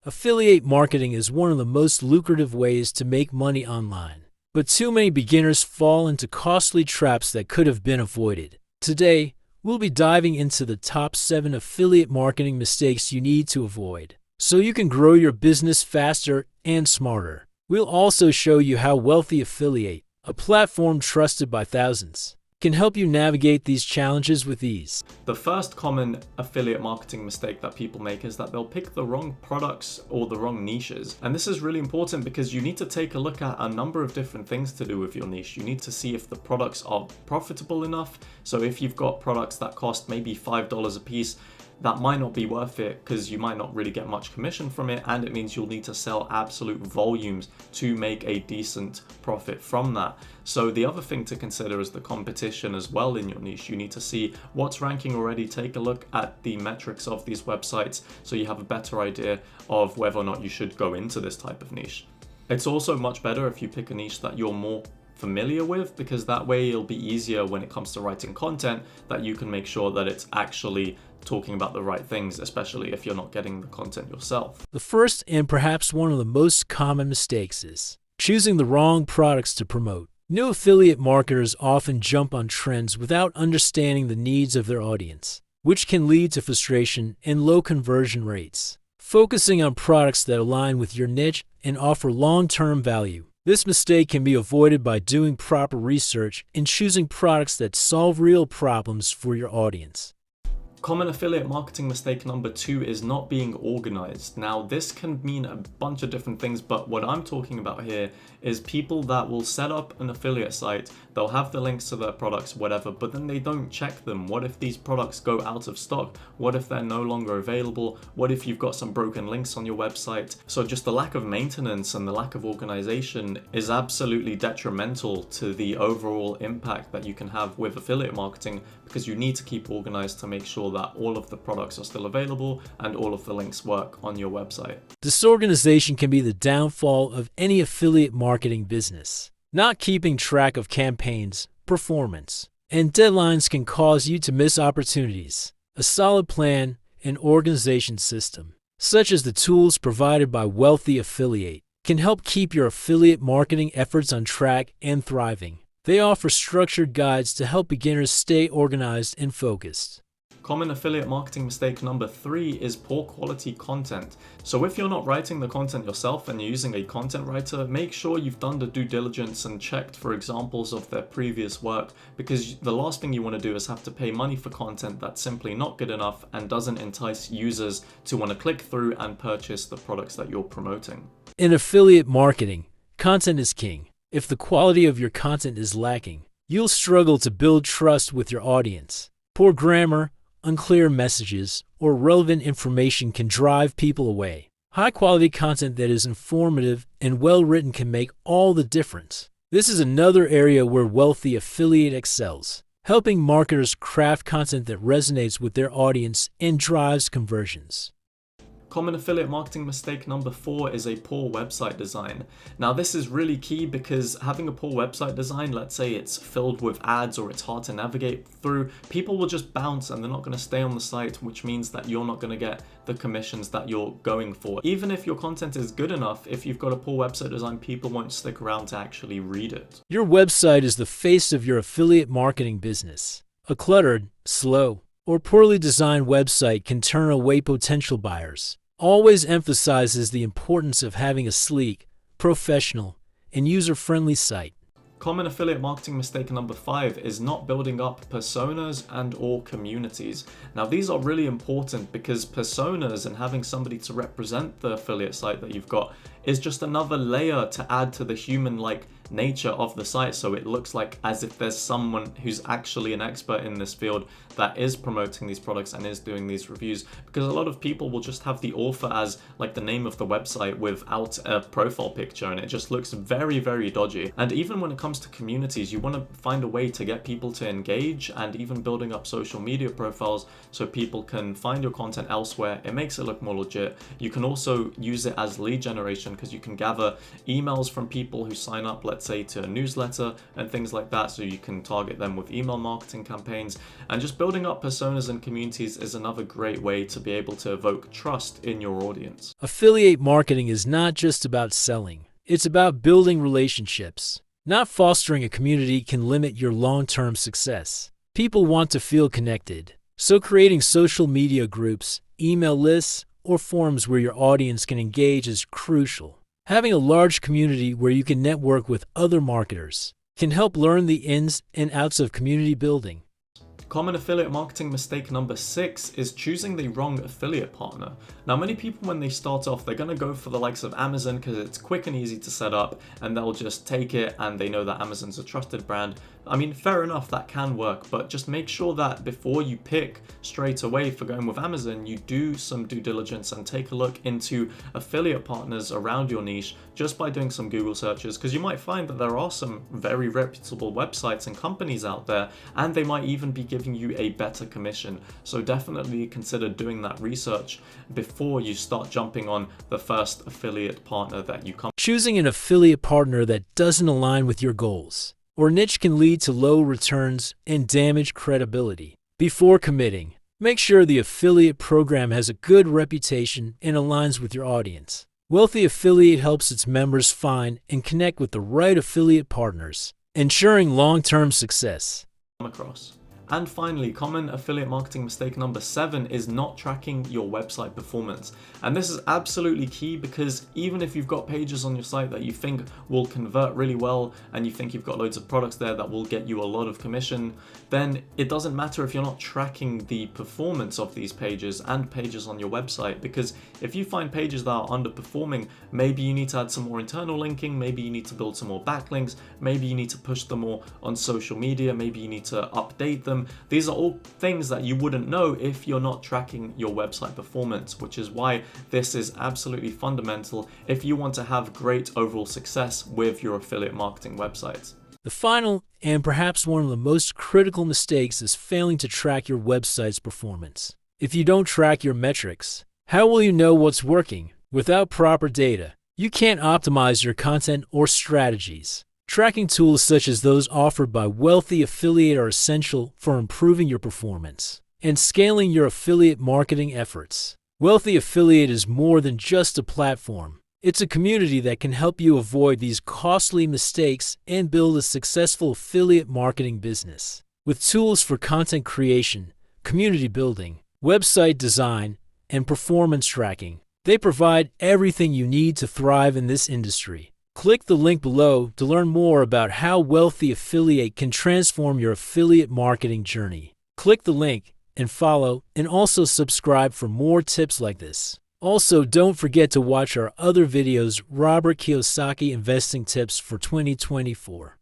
Affiliate marketing is one of the most lucrative ways to make money online. But too many beginners fall into costly traps that could have been avoided. Today, we'll be diving into the top 7 affiliate marketing mistakes you need to avoid, so you can grow your business faster and smarter. We'll also show you how Wealthy Affiliate, a platform trusted by thousands, can help you navigate these challenges with ease. The first common affiliate marketing mistake that people make is that they'll pick the wrong products or the wrong niches. And this is really important because you need to take a look at a number of different things to do with your niche. You need to see if the products are profitable enough. So if you've got products that cost maybe $5 a piece, that might not be worth it because you might not really get much commission from it, and it means you'll need to sell absolute volumes to make a decent profit from that. So the other thing to consider is the competition as well in your niche. You need to see what's ranking already, take a look at the metrics of these websites so you have a better idea of whether or not you should go into this type of niche. It's also much better if you pick a niche that you're more familiar with, because that way it'll be easier when it comes to writing content that you can make sure that it's actually talking about the right things, especially if you're not getting the content yourself. The first and perhaps one of the most common mistakes is choosing the wrong products to promote. New affiliate marketers often jump on trends without understanding the needs of their audience, which can lead to frustration and low conversion rates. Focusing on products that align with your niche and offer long-term value. This mistake can be avoided by doing proper research and choosing products that solve real problems for your audience. Common affiliate marketing mistake number 2 is not being organized. Now, this can mean a bunch of different things, but what I'm talking about here is people that will set up an affiliate site, they'll have the links to their products, whatever, but then they don't check them. What if these products go out of stock? What if they're no longer available? What if you've got some broken links on your website? So just the lack of maintenance and the lack of organization is absolutely detrimental to the overall impact that you can have with affiliate marketing, because you need to keep organized to make sure that all of the products are still available and all of the links work on your website. Disorganization can be the downfall of any affiliate marketing business. Not keeping track of campaigns, performance, and deadlines can cause you to miss opportunities. A solid plan and organization system, such as the tools provided by Wealthy Affiliate, can help keep your affiliate marketing efforts on track and thriving. They offer structured guides to help beginners stay organized and focused. Common affiliate marketing mistake number 3 is poor quality content. So if you're not writing the content yourself and you're using a content writer, make sure you've done the due diligence and checked for examples of their previous work, because the last thing you want to do is have to pay money for content that's simply not good enough and doesn't entice users to want to click through and purchase the products that you're promoting. In affiliate marketing, content is king. If the quality of your content is lacking, you'll struggle to build trust with your audience. Poor grammar, unclear messages, or relevant information can drive people away. High-quality content that is informative and well-written can make all the difference. This is another area where Wealthy Affiliate excels, helping marketers craft content that resonates with their audience and drives conversions. Common affiliate marketing mistake number 4 is a poor website design. Now, this is really key because having a poor website design, let's say it's filled with ads or it's hard to navigate through, people will just bounce and they're not going to stay on the site, which means that you're not going to get the commissions that you're going for. Even if your content is good enough, if you've got a poor website design, people won't stick around to actually read it. Your website is the face of your affiliate marketing business. A cluttered, slow, or poorly designed website can turn away potential buyers. Always emphasizes the importance of having a sleek, professional, and user-friendly site. Common affiliate marketing mistake number 5 is not building up personas and or communities. Now, these are really important because personas and having somebody to represent the affiliate site that you've got is just another layer to add to the human-like nature of the site, so it looks like as if there's someone who's actually an expert in this field that is promoting these products and is doing these reviews, because a lot of people will just have the author as like the name of the website without a profile picture, and it just looks very, very dodgy. And even when it comes to communities, you want to find a way to get people to engage, and even building up social media profiles so people can find your content elsewhere. It makes it look more legit. You can also use it as lead generation because you can gather emails from people who sign up, let's let's say to a newsletter and things like that, so you can target them with email marketing campaigns. And just building up personas and communities is another great way to be able to evoke trust in your audience. Affiliate marketing is not just about selling. It's about building relationships. Not fostering a community can limit your long-term success. People want to feel connected. So creating social media groups, email lists, or forums where your audience can engage is crucial. Having a large community where you can network with other marketers can help learn the ins and outs of community building. Common affiliate marketing mistake number 6 is choosing the wrong affiliate partner. Now, many people when they start off, they're going to go for the likes of Amazon because it's quick and easy to set up, and they'll just take it and they know that Amazon's a trusted brand. I mean, fair enough, that can work, but just make sure that before you pick straight away for going with Amazon, you do some due diligence and take a look into affiliate partners around your niche just by doing some Google searches, because you might find that there are some very reputable websites and companies out there, and they might even be giving you a better commission. So definitely consider doing that research before you start jumping on the first affiliate partner that you come. Choosing an affiliate partner that doesn't align with your goals or niche can lead to low returns and damage credibility. Before committing, make sure the affiliate program has a good reputation and aligns with your audience. Wealthy Affiliate helps its members find and connect with the right affiliate partners, ensuring long-term success. Across. And finally, common affiliate marketing mistake number 7 is not tracking your website performance. And this is absolutely key, because even if you've got pages on your site that you think will convert really well and you think you've got loads of products there that will get you a lot of commission, then it doesn't matter if you're not tracking the performance of these pages and pages on your website. Because if you find pages that are underperforming, maybe you need to add some more internal linking, maybe you need to build some more backlinks, maybe you need to push them more on social media, maybe you need to update them. These are all things that you wouldn't know if you're not tracking your website performance, which is why this is absolutely fundamental if you want to have great overall success with your affiliate marketing websites. The final and perhaps one of the most critical mistakes is failing to track your website's performance. If you don't track your metrics, how will you know what's working? Without proper data, you can't optimize your content or strategies. Tracking tools such as those offered by Wealthy Affiliate are essential for improving your performance and scaling your affiliate marketing efforts. Wealthy Affiliate is more than just a platform. It's a community that can help you avoid these costly mistakes and build a successful affiliate marketing business. With tools for content creation, community building, website design, and performance tracking, they provide everything you need to thrive in this industry. Click the link below to learn more about how Wealthy Affiliate can transform your affiliate marketing journey. Click the link and follow, and also subscribe for more tips like this. Also, don't forget to watch our other videos, Robert Kiyosaki Investing Tips for 2024.